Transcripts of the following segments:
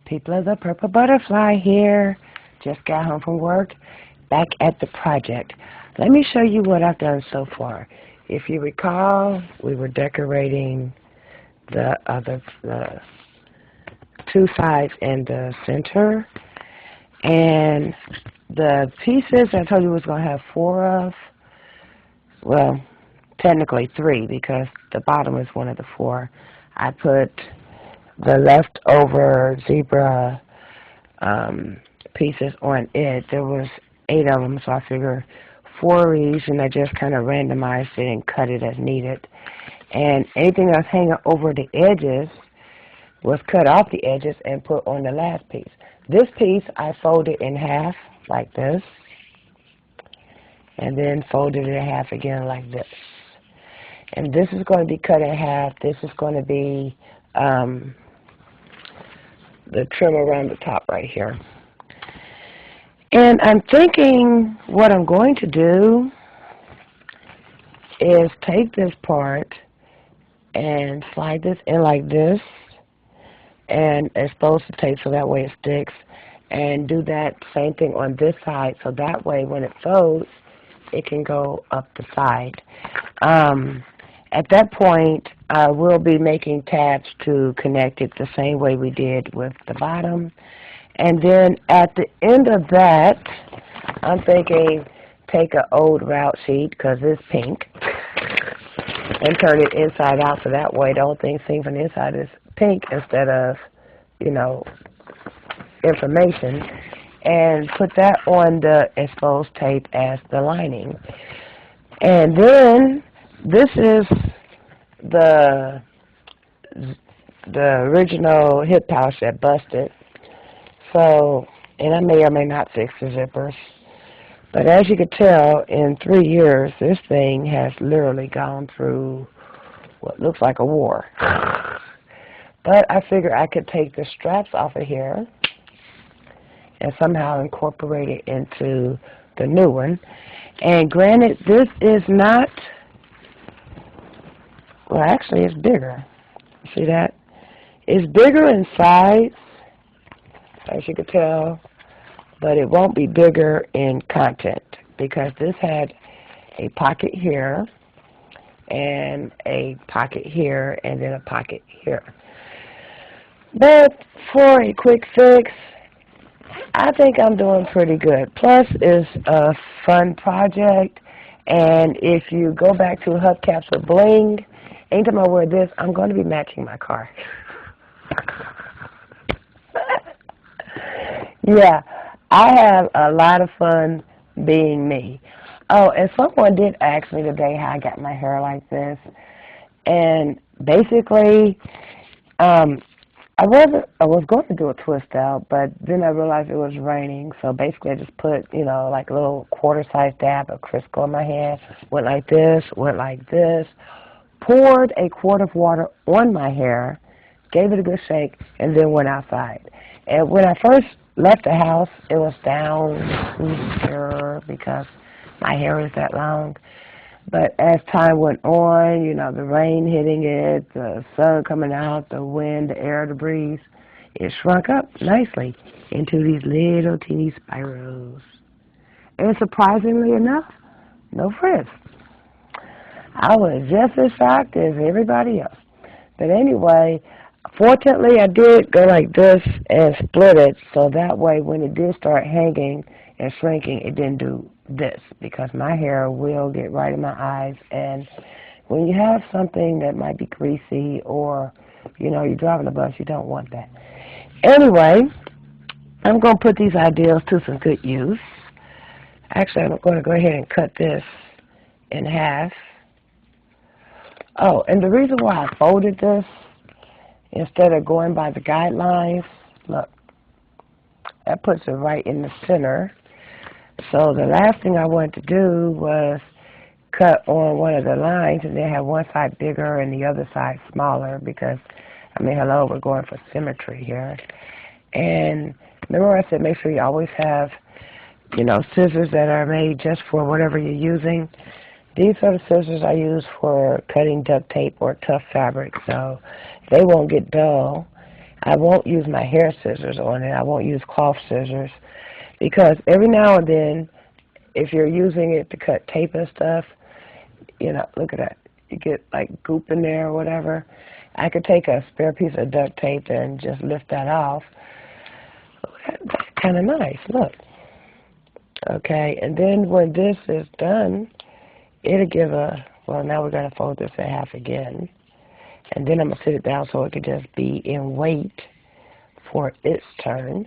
People of the Purple Butterfly here. Just got home from work, back at the project. Let me show you what I've done so far. If you recall, we were decorating the two sides and the center. And the pieces I told you was going to have 4 of, well, technically 3 because the bottom is one of the 4. I put the leftover zebra pieces on it. There was 8 of them, so I figured 4 of these, and I just kind of randomized it and cut it as needed. And anything that's hanging over the edges was cut off the edges and put on the last piece. This piece I folded in half like this, and then folded it in half again like this. And this is going to be cut in half. This is going to be the trim around the top right here. And I'm thinking what I'm going to do is take this part and slide this in like this and expose the tape so that way it sticks, and do that same thing on this side so that way when it folds it can go up the side. At that point, I will be making tabs to connect it the same way we did with the bottom. And then at the end of that, I'm thinking take an old route sheet, because it's pink, and turn it inside out so that way the whole thing seen from the inside is pink instead of, you know, information. And put that on the exposed tape as the lining. And then this is the original hip pouch that busted. So, and I may or may not fix the zippers. But as you can tell, in 3 years, this thing has literally gone through what looks like a war. But I figured I could take the straps off of here and somehow incorporate it into the new one. And granted, this is not, well, actually it's bigger. See that? It's bigger in size, as you can tell, but it won't be bigger in content, because this had a pocket here and a pocket here and then a pocket here. But for a quick fix, I think I'm doing pretty good. Plus, it's a fun project, and if you go back to Hubcaps with Bling, anytime I wear this, I'm going to be matching my car. Yeah, I have a lot of fun being me. Oh, and someone did ask me today how I got my hair like this, and basically, I was going to do a twist out, but then I realized it was raining, so basically I just put, you know, like a little quarter-size dab of Crisco in my hand, went like this, poured a quart of water on my hair, gave it a good shake, and then went outside. And when I first left the house, it was down here because my hair is that long. But as time went on, you know, the rain hitting it, the sun coming out, the wind, the air, the breeze, it shrunk up nicely into these little teeny spirals. And surprisingly enough, no frizz. I was just as shocked as everybody else. But anyway, fortunately I did go like this and split it, so that way when it did start hanging and shrinking, it didn't do this, because my hair will get right in my eyes, and when you have something that might be greasy or, you know, you're driving a bus, you don't want that. Anyway, I'm going to put these ideas to some good use. Actually, I'm going to go ahead and cut this in half. Oh, and the reason why I folded this instead of going by the guidelines, look, that puts it right in the center. So the last thing I wanted to do was cut on one of the lines and then have one side bigger and the other side smaller, because, I mean, hello, we're going for symmetry here. And remember I said make sure you always have, you know, scissors that are made just for whatever you're using. These are the scissors I use for cutting duct tape or tough fabric, so they won't get dull. I won't use my hair scissors on it. I won't use cloth scissors because every now and then, if you're using it to cut tape and stuff, you know, look at that. You get like goop in there or whatever. I could take a spare piece of duct tape and just lift that off. That's kind of nice. Look. Okay, and then when this is done, it'll give a, well, now we're going to fold this in half again. And then I'm going to sit it down so it can just be in wait for its turn.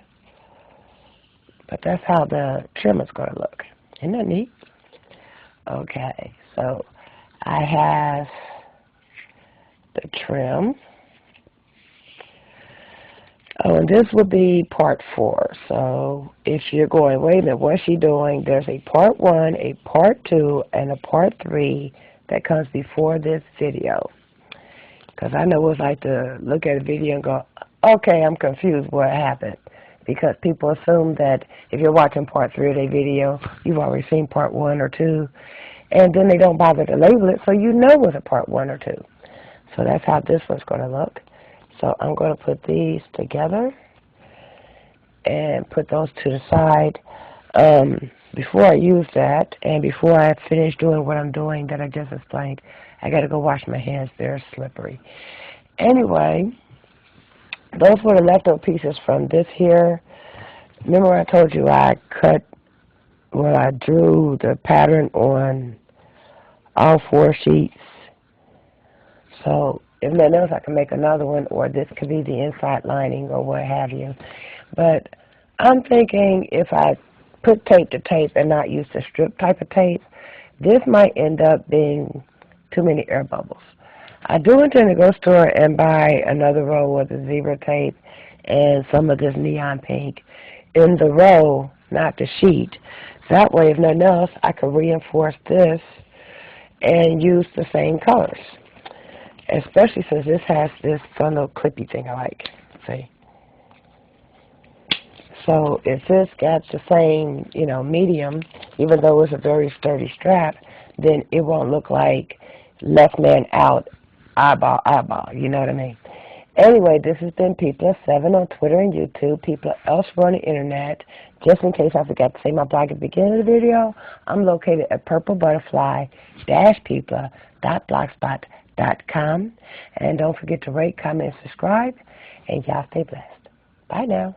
But that's how the trim is going to look. Isn't that neat? Okay, so I have the trim. Oh, and this will be part 4. So if you're going, wait a minute, what's she doing? There's a part 1, a part 2, and a part 3 that comes before this video. Because I know it's like to look at a video and go, okay, I'm confused what happened. Because people assume that if you're watching part 3 of their video, you've already seen part 1 or 2. And then they don't bother to label it, so you know it's a part 1 or 2. So that's how this one's going to look. So I'm going to put these together and put those to the side. Before I use that and before I finish doing what I'm doing that I just explained, I got to go wash my hands. They're slippery. Anyway, those were the leftover pieces from this here. Remember I told you I drew the pattern on all 4 sheets. So if nothing else, I can make another one, or this could be the inside lining or what have you. But I'm thinking if I put tape to tape and not use the strip type of tape, this might end up being too many air bubbles. I do intend to go store and buy another roll of the zebra tape and some of this neon pink in the roll, not the sheet. That way, if nothing else, I can reinforce this and use the same colors. Especially since this has this fun little clippy thing I like. See? So if this got the same, you know, medium, even though it's a very sturdy strap, then it won't look like left man out, eyeball, eyeball. You know what I mean? Anyway, this has been People7 on Twitter and YouTube, People elsewhere on the internet. Just in case I forgot to say my blog at the beginning of the video, I'm located at purplebutterfly-people.blogspot.com. And don't forget to rate, comment, and subscribe. And y'all stay blessed. Bye now.